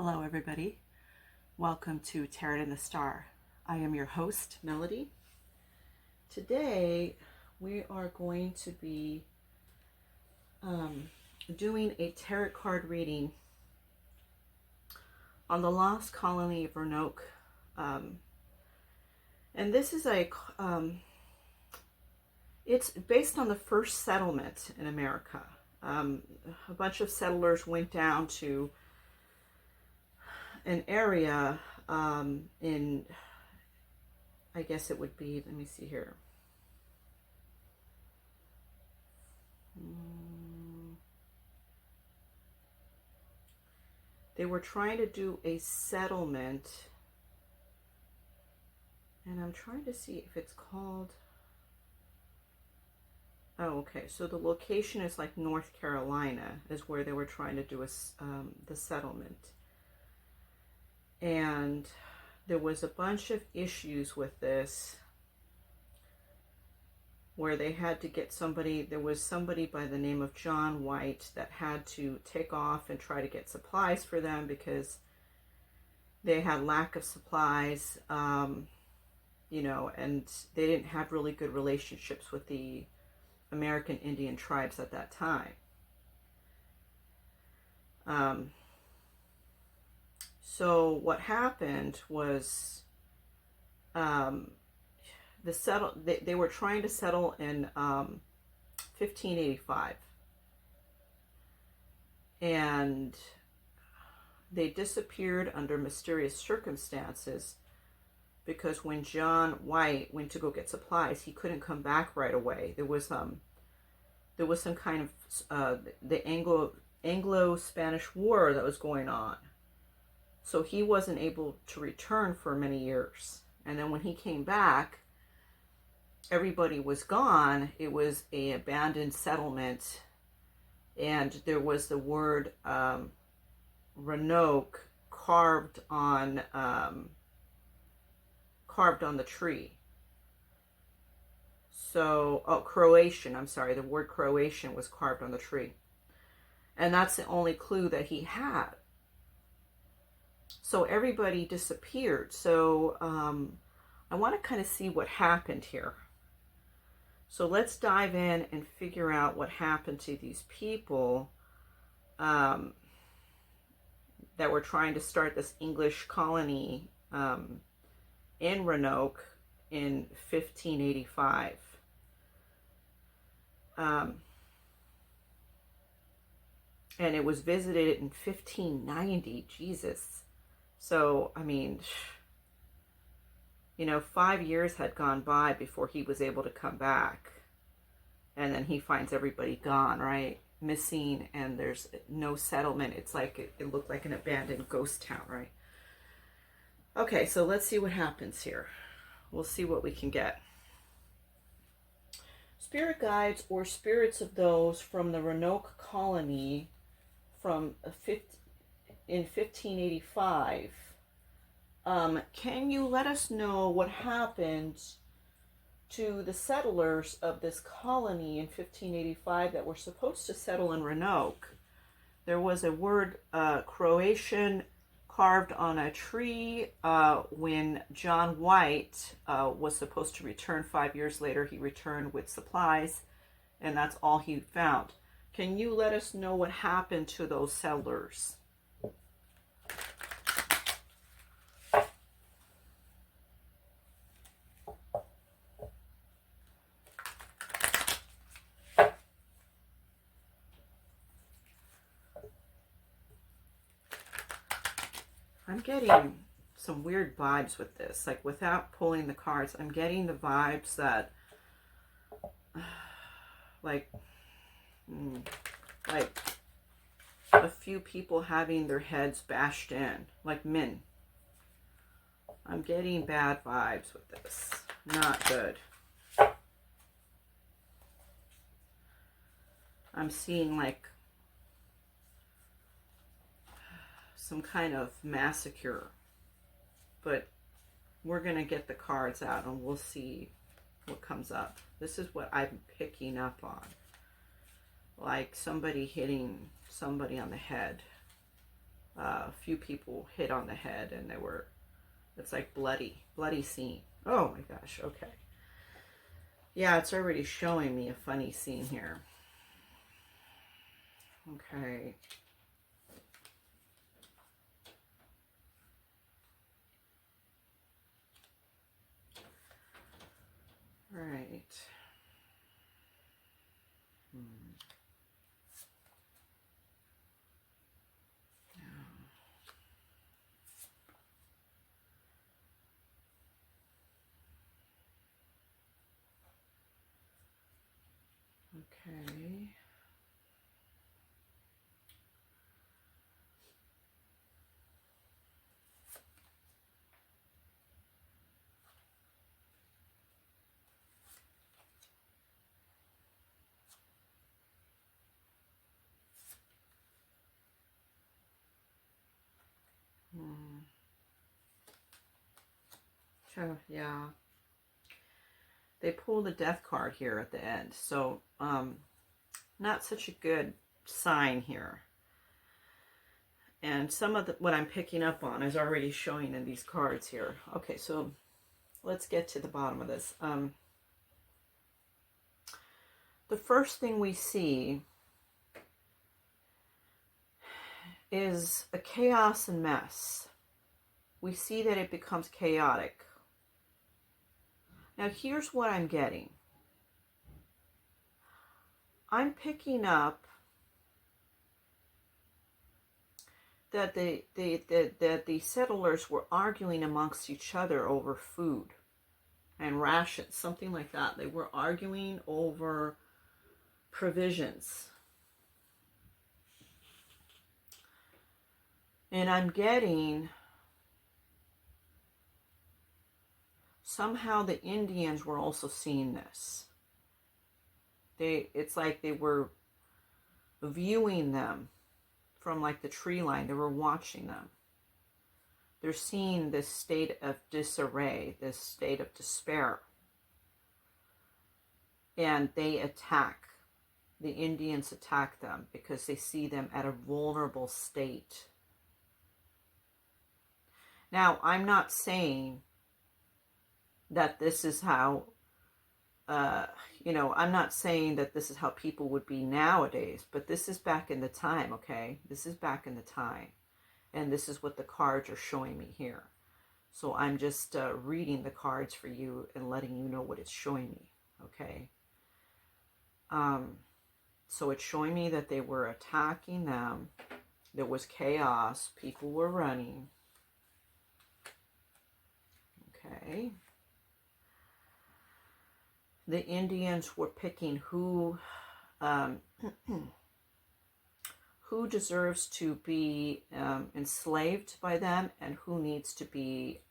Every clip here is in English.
Hello, everybody. Welcome to Tarot in the Star. I am your host, Melody. Today, we are going to be doing a tarot card reading on the lost colony of Roanoke. And this is it's based on the first settlement in America. A bunch of settlers went down to an area in, I guess it would be, let me see here. They were trying to do a settlement, and I'm trying to see if it's called, oh, okay, so the location is like North Carolina is where they were trying to do the settlement. And there was a bunch of issues with this where they had to get somebody, there was somebody by the name of John White that had to take off and try to get supplies for them because they had lack of supplies, and they didn't have really good relationships with the American Indian tribes at that time. So what happened was they were trying to settle in 1585. And they disappeared under mysterious circumstances because when John White went to go get supplies, he couldn't come back right away. There was some kind of the Anglo-Spanish War that was going on. So he wasn't able to return for many years. And then when he came back, everybody was gone. It was an abandoned settlement. And there was the word Roanoke carved on the tree. So, Croatian, I'm sorry. The word Croatian was carved on the tree. And that's the only clue that he had. So everybody disappeared. So I want to kind of see what happened here. So let's dive in and figure out what happened to these people that were trying to start this English colony in Roanoke in 1585. And it was visited in 1590. Jesus. So, 5 years had gone by before he was able to come back. And then he finds everybody gone, right? Missing, and there's no settlement. It's like, it looked like an abandoned ghost town, right? Okay, so let's see what happens here. We'll see what we can get. Spirit guides or spirits of those from the Roanoke colony in 1585. Can you let us know what happened to the settlers of this colony in 1585 that were supposed to settle in Roanoke? There was a word Croatian carved on a tree when John White was supposed to return 5 years later. He returned with supplies, and that's all he found. Can you let us know what happened to those settlers? I'm getting some weird vibes with this. Like, without pulling the cards, I'm getting the vibes that, like a few people having their heads bashed in, like men. I'm getting bad vibes with this. Not good. I'm seeing like some kind of massacre, but we're going to get the cards out and we'll see what comes up. This is what I'm picking up on. Like somebody hitting somebody on the head. A few people hit on the head, and it's like bloody scene. Oh my gosh, okay. Yeah, it's already showing me a funny scene here. Okay. Right. Okay. So, yeah. They pull the death card here at the end. So, not such a good sign here. And some of what I'm picking up on is already showing in these cards here. Okay, so let's get to the bottom of this. The first thing we see is a chaos and mess. We see that it becomes chaotic. Now, here's what I'm getting. I'm picking up that the settlers were arguing amongst each other over food and rations, something like that. They were arguing over provisions. And I'm getting somehow the Indians were also seeing this. It's like they were viewing them from like the tree line. They were watching them. They're seeing this state of disarray, this state of despair. And they attack. The Indians attack them because they see them at a vulnerable state. Now, I'm not saying that this is how, I'm not saying that this is how people would be nowadays, but this is back in the time, okay? This is back in the time. And this is what the cards are showing me here. So I'm just reading the cards for you and letting you know what it's showing me, okay? So it's showing me that they were attacking them. There was chaos. People were running. Okay. The Indians were picking who deserves to be enslaved by them and who needs to be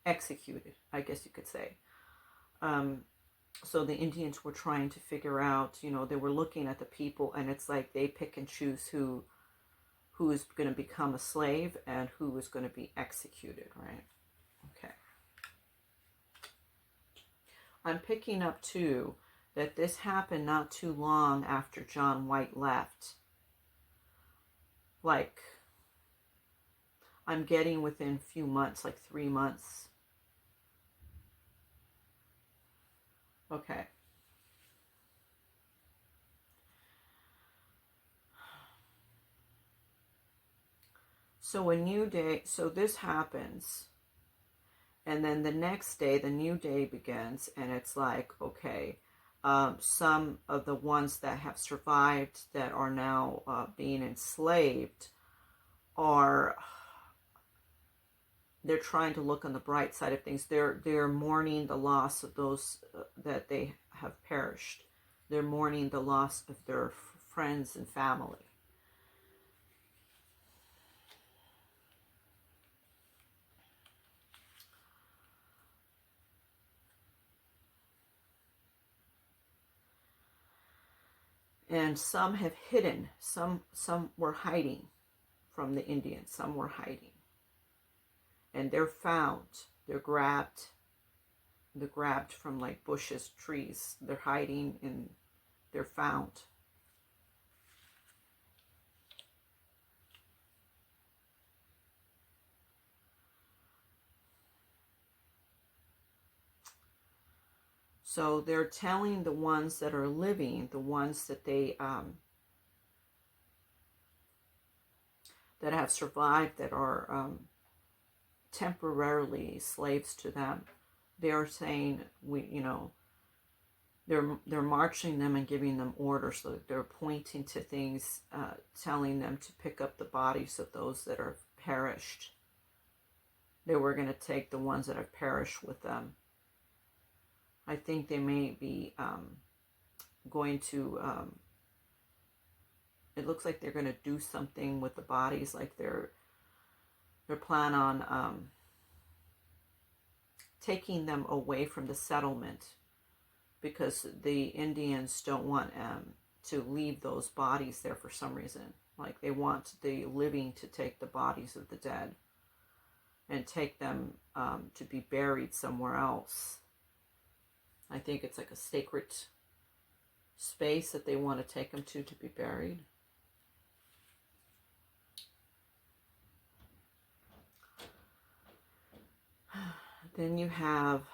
executed, I guess you could say. So the Indians were trying to figure out, they were looking at the people, and it's like they pick and choose who is going to become a slave and who is going to be executed, right? Okay. I'm picking up, too, that this happened not too long after John White left. Like, I'm getting within a few months, like 3 months. Okay. So a new day, so this happens. And then the next day, the new day begins, and it's like, okay, some of the ones that have survived that are now being enslaved they're trying to look on the bright side of things. They're mourning the loss of those that they have perished. They're mourning the loss of their friends and family. And some have hidden. Some were hiding from the Indians. Some were hiding. And they're found. They're grabbed from like bushes, trees. They're hiding and they're found. So they're telling the ones that are living, the ones that they that have survived, that are temporarily slaves to them. They are saying, they're marching them and giving them orders. So they're pointing to things, telling them to pick up the bodies of those that are perished. They were going to take the ones that have perished with them. I think they may be going to, it looks like they're going to do something with the bodies, like they're plan on taking them away from the settlement, because the Indians don't want to leave those bodies there for some reason. Like they want the living to take the bodies of the dead and take them to be buried somewhere else. I think it's like a sacred space that they want to take them to be buried. Then you have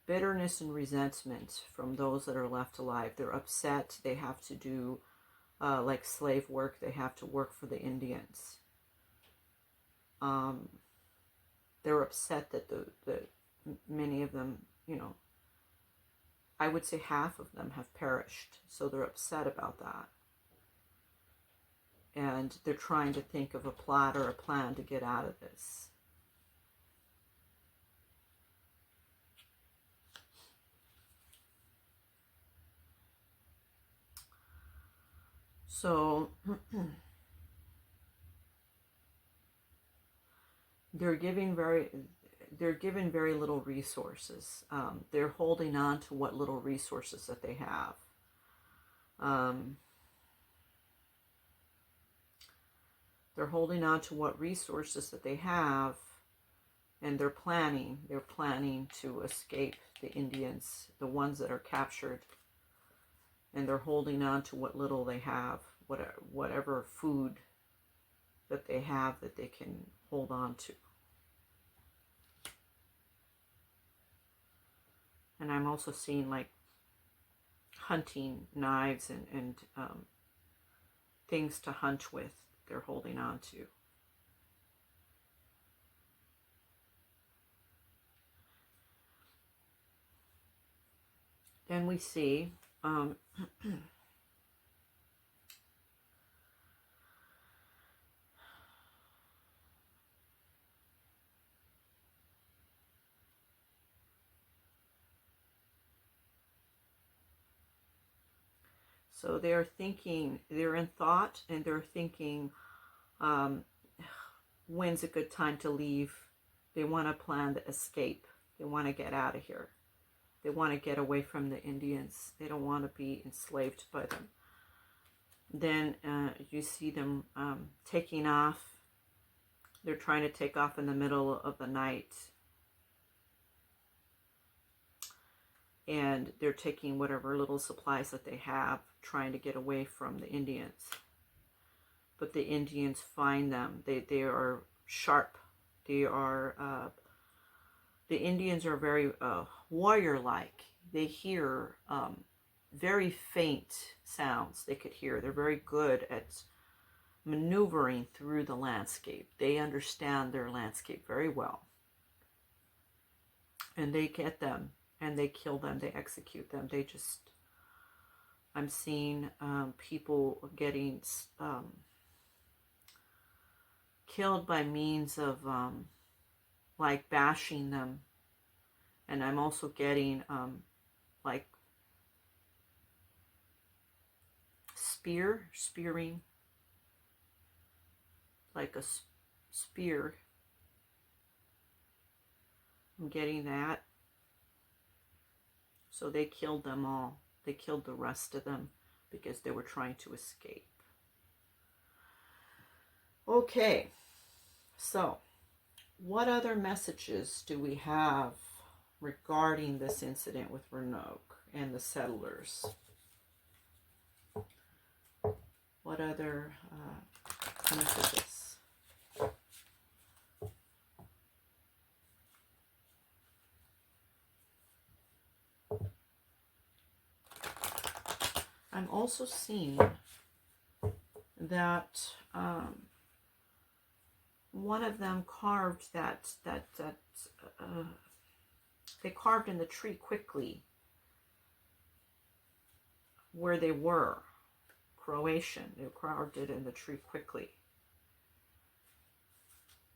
bitterness and resentment from those that are left alive. They're upset. They have to do like slave work. They have to work for the Indians. They're upset that the many of them, I would say half of them have perished. So they're upset about that. And they're trying to think of a plot or a plan to get out of this. So they're given very little resources. They're holding on to what little resources that they have. They're holding on to what resources that they have, and they're planning to escape the Indians, the ones that are captured, and they're holding on to what little they have, whatever food that they have that they can hold on to. And I'm also seeing like hunting knives and things to hunt with. They're holding on to. Then we see so they're thinking, they're in thought, and they're thinking, when's a good time to leave? They want to plan the escape. They want to get out of here. They want to get away from the Indians. They don't want to be enslaved by them. Then you see them taking off. They're trying to take off in the middle of the night. And they're taking whatever little supplies that they have, trying to get away from the Indians. But the Indians find them. They are sharp. They are, the Indians are very warrior-like. They hear very faint sounds they could hear. They're very good at maneuvering through the landscape. They understand their landscape very well. And they get them, and they kill them. They execute them. They just, I'm seeing people getting killed by means of like bashing them. And I'm also getting like spearing, like a spear. I'm getting that. So they killed them all. They killed the rest of them because they were trying to escape. Okay, so what other messages do we have regarding this incident with Roanoke and the settlers? What other messages? I'm also seeing that one of them carved they carved in the tree quickly where they were. Croatian, they carved it in the tree quickly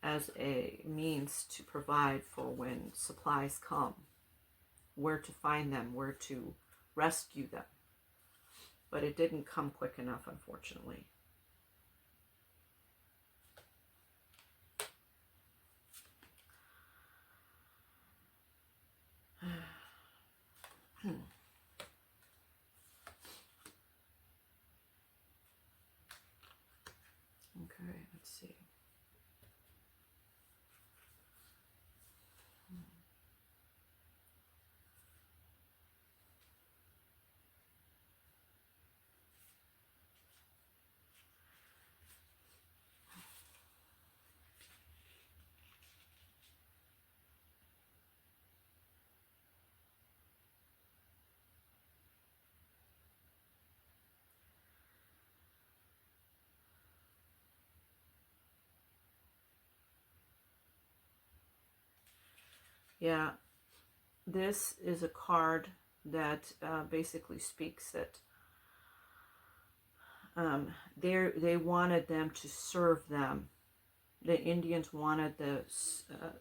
as a means to provide for when supplies come, where to find them, where to rescue them. But it didn't come quick enough, unfortunately. Okay, let's see. Yeah, this is a card that basically speaks that they wanted them to serve them. The Indians wanted the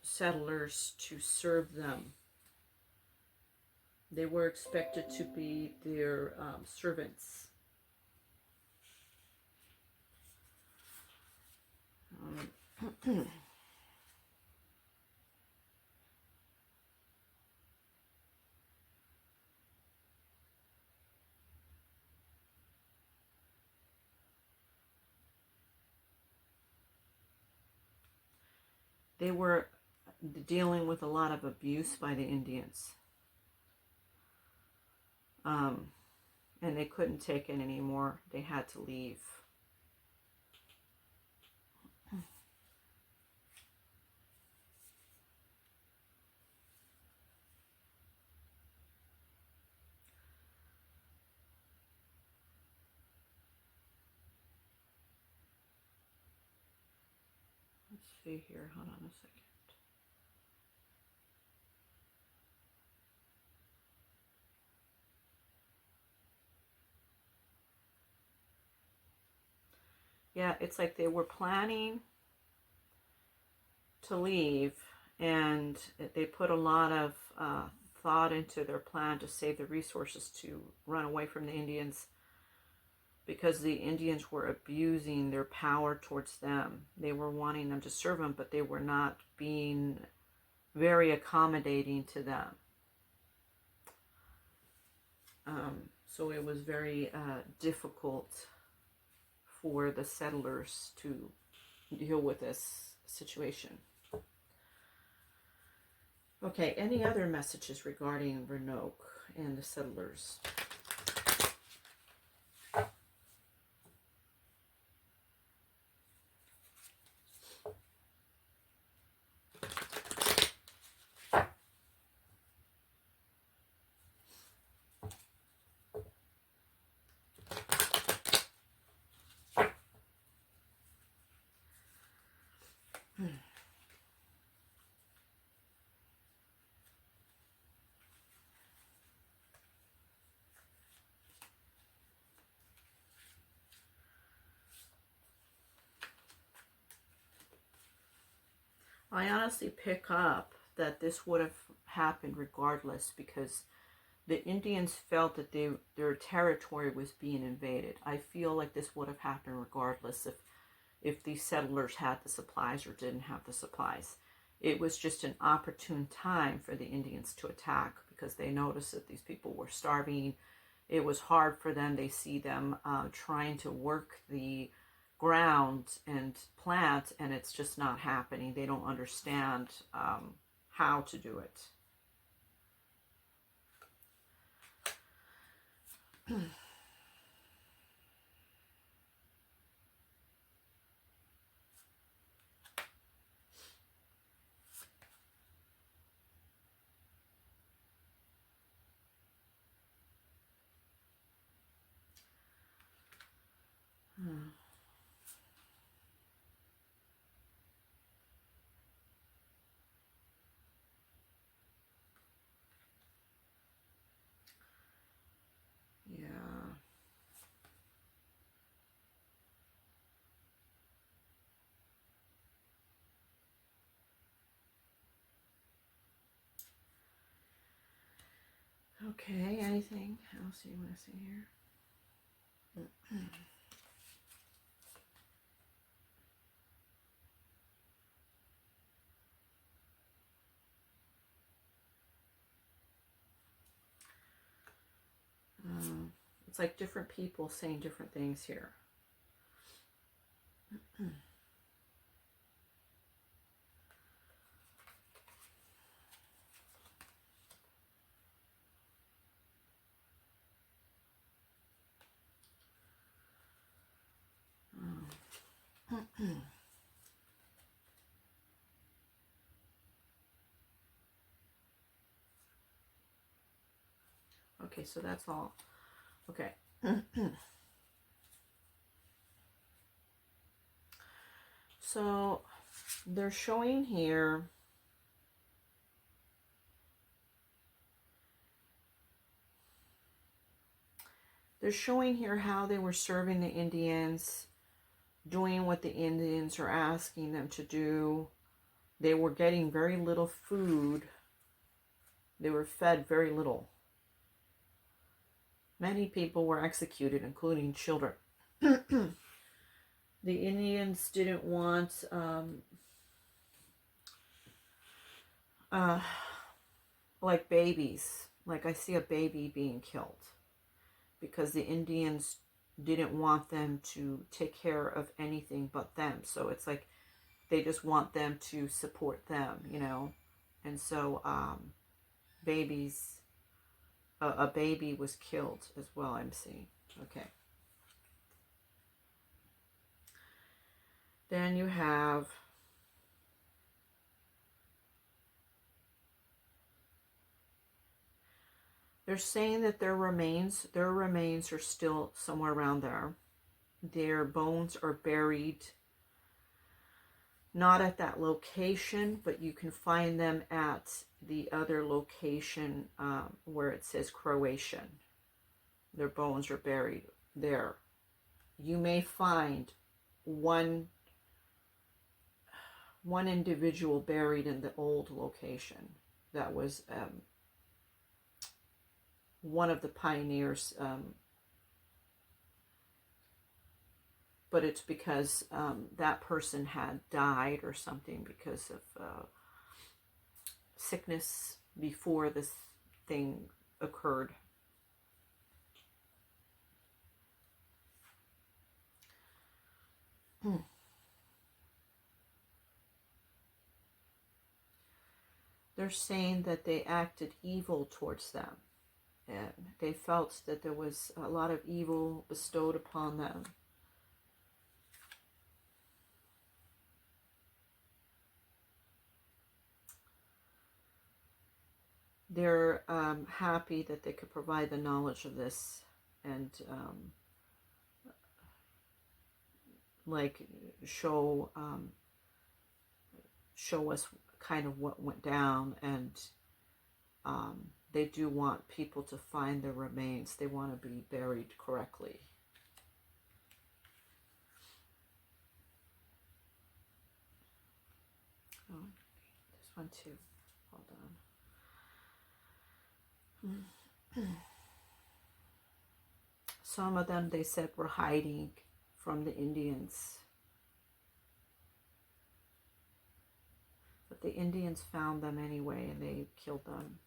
settlers to serve them. They were expected to be their servants. They were dealing with a lot of abuse by the Indians. And they couldn't take it anymore. They had to leave. Let's see here. Hold on a second. Yeah, it's like they were planning to leave, and they put a lot of thought into their plan to save the resources to run away from the Indians, because the Indians were abusing their power towards them. They were wanting them to serve them, but they were not being very accommodating to them. So it was very difficult for the settlers to deal with this situation. Okay, any other messages regarding Roanoke and the settlers? I honestly pick up that this would have happened regardless, because the Indians felt that their territory was being invaded. I feel like this would have happened regardless if these settlers had the supplies or didn't have the supplies. It was just an opportune time for the Indians to attack, because they noticed that these people were starving. It was hard for them. They see them trying to work the ground and plant, and it's just not happening. They don't understand how to do it. Yeah. Okay, anything else you want to see here? It's like different people saying different things here. Okay, so that's all. Okay. So they're showing here how they were serving the Indians, doing what the Indians are asking them to do. They were getting very little food. They were fed very little. Many people were executed, including children. The Indians didn't want like babies. Like I see a baby being killed because the Indians didn't want them to take care of anything but them. So it's like they just want them to support them, you know. And so babies, a baby was killed as well, I'm seeing. Okay. Then you have they're saying that their remains are still somewhere around there. Their bones are buried not at that location, but you can find them at the other location where it says Croatian. Their bones are buried there. You may find one individual buried in the old location that was one of the pioneers, but it's because that person had died or something because of sickness before this thing occurred. They're saying that they acted evil towards them. And they felt that there was a lot of evil bestowed upon them. They're happy that they could provide the knowledge of this and like show us kind of what went down, and they do want people to find their remains. They want to be buried correctly. Oh, this one too. Hold on. Some of them, they said, were hiding from the Indians. But the Indians found them anyway, and they killed them.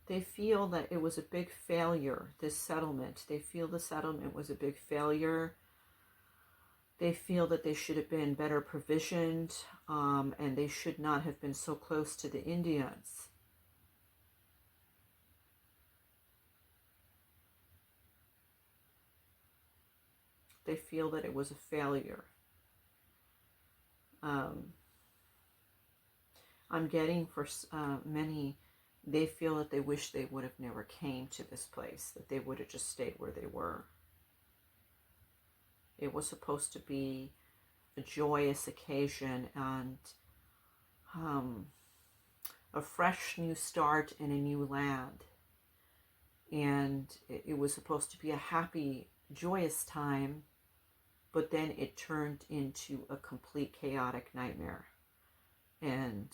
They feel that it was a big failure, this settlement. They feel the settlement was a big failure. They feel that they should have been better provisioned, and they should not have been so close to the Indians. They feel that it was a failure. I'm getting for many They feel that they wish they would have never came to this place, that they would have just stayed where they were. It was supposed to be a joyous occasion and a fresh new start in a new land. And it was supposed to be a happy, joyous time, but then it turned into a complete chaotic nightmare. And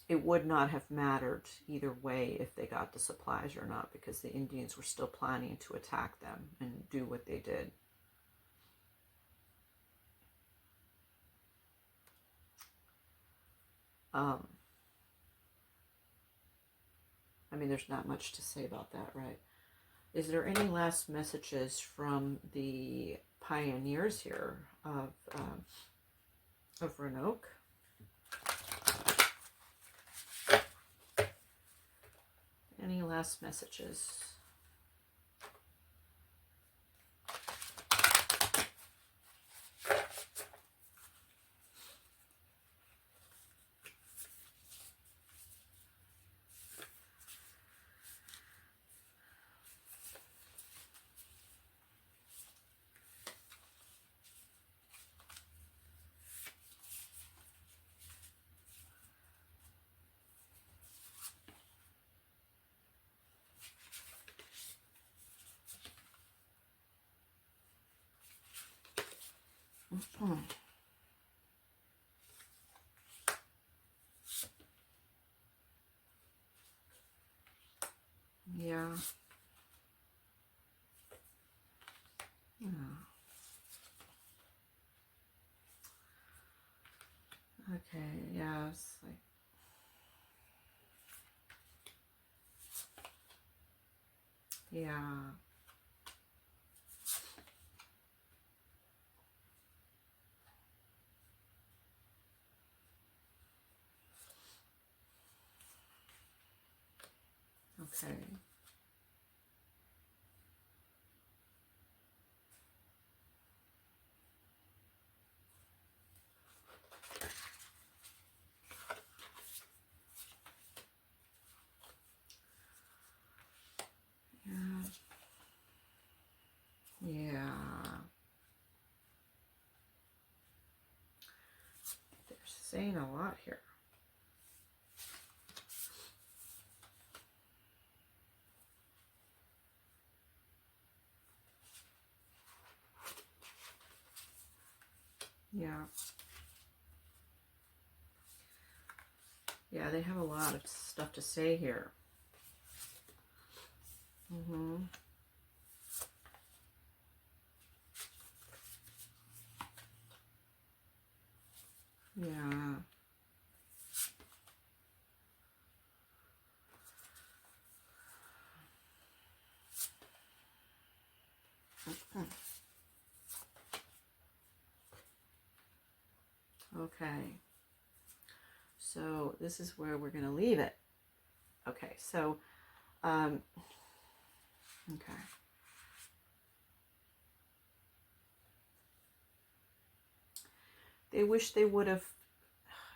it would not have mattered either way if they got the supplies or not, because the Indians were still planning to attack them and do what they did. I mean, there's not much to say about that, right? Is there any last messages from the pioneers here of Roanoke? Any last messages? Yeah. Yeah. Okay, yeah, it's like, yeah. Okay. Yeah. They're saying a lot here. Yeah. Yeah, they have a lot of stuff to say here. Mm-hmm. Yeah. Okay. So this is where we're going to leave it. Okay, so, okay. They wish they would have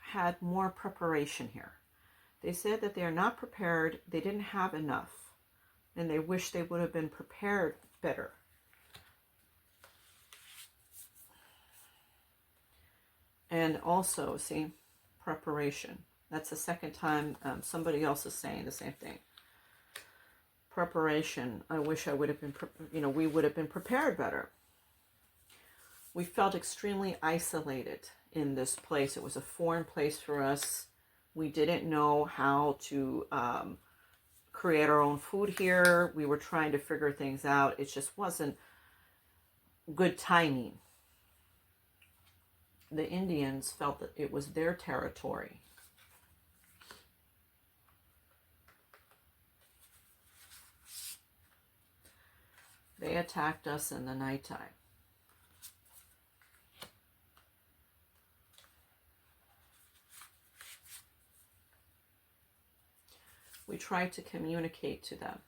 had more preparation here. They said that they are not prepared, they didn't have enough, and they wish they would have been prepared better. And also, see, preparation. That's the second time somebody else is saying the same thing. Preparation. I wish I would have been, we would have been prepared better. We felt extremely isolated in this place. It was a foreign place for us. We didn't know how to create our own food here. We were trying to figure things out. It just wasn't good timing. The Indians felt that it was their territory. They attacked us in the nighttime. We tried to communicate to them.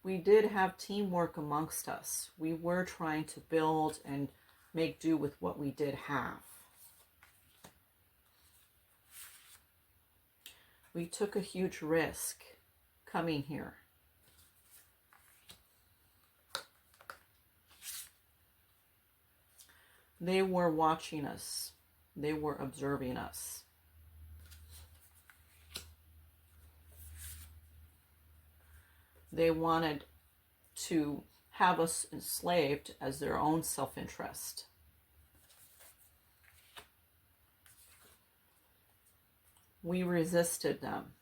we did have teamwork amongst us. We were trying to build and make do with what we did have. We took a huge risk coming here. They were watching us. They were observing us. They wanted to have us enslaved as their own self-interest. We resisted them.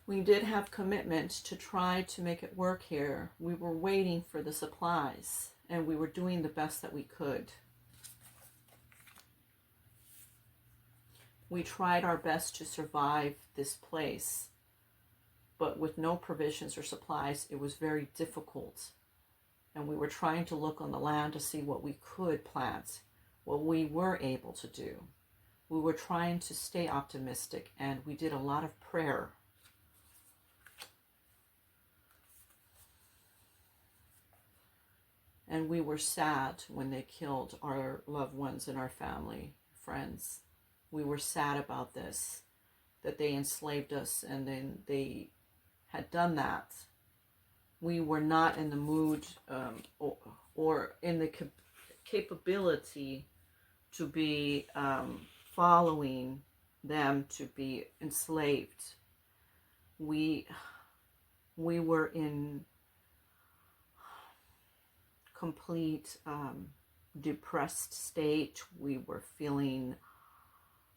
We did have commitment to try to make it work here. We were waiting for the supplies, and we were doing the best that we could. We tried our best to survive this place, but with no provisions or supplies, it was very difficult. And we were trying to look on the land to see what we could plant, what we were able to do. We were trying to stay optimistic, and we did a lot of prayer. And we were sad when they killed our loved ones and our family, friends. We were sad about this, that they enslaved us and then they had done that. We were not in the mood or in the capability to be following them to be enslaved. We were in complete depressed state. We were feeling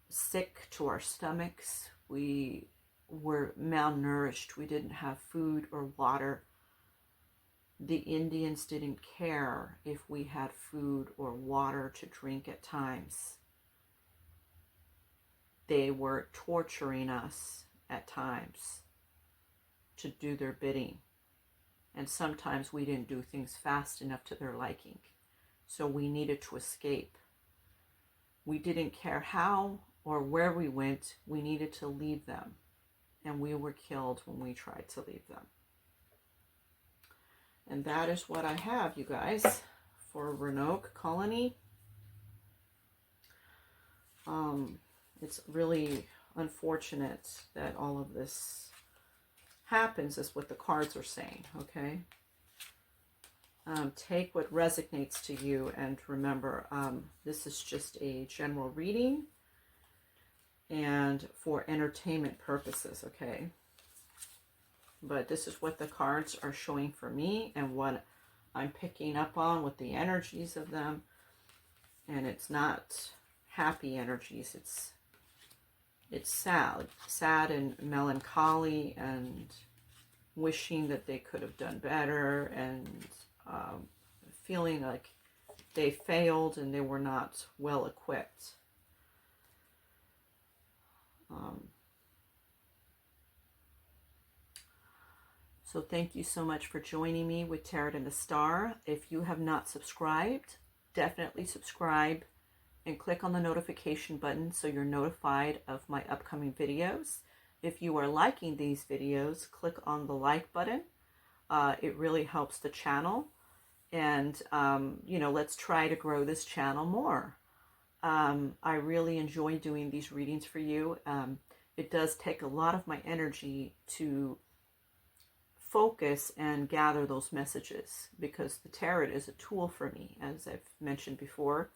sick to our stomachs. We were malnourished. We didn't have food or water. The Indians didn't care if we had food or water to drink at times. They were torturing us at times to do their bidding. And sometimes we didn't do things fast enough to their liking. So we needed to escape. We didn't care how or where we went. We needed to leave them. And we were killed when we tried to leave them. And that is what I have, you guys, for Roanoke Colony. It's really unfortunate that all of this happens, is what the cards are saying, okay? Take what resonates to you, and remember, this is just a general reading and for entertainment purposes, okay? But this is what the cards are showing for me and what I'm picking up on with the energies of them. And it's not happy energies. It's sad and melancholy and wishing that they could have done better, and feeling like they failed and they were not well equipped. So thank you so much for joining me with Tarot and the Star. If you have not subscribed, definitely subscribe and click on the notification button so you're notified of my upcoming videos. If you are liking these videos, click on the like button. It really helps the channel. And, you know, let's try to grow this channel more. I really enjoy doing these readings for you. It does take a lot of my energy to focus and gather those messages, because the tarot is a tool for me, as I've mentioned before.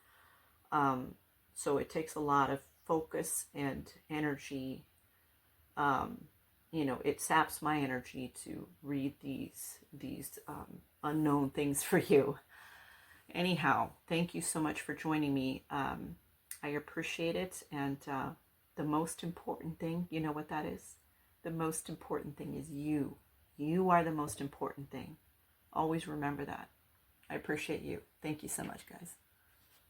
So it takes a lot of focus and energy. You know, it saps my energy to read these unknown things for you. Anyhow, thank you so much for joining me. I appreciate it. And the most important thing, you know what that is? The most important thing is you. You are the most important thing. Always remember that. I appreciate you. Thank you so much, guys.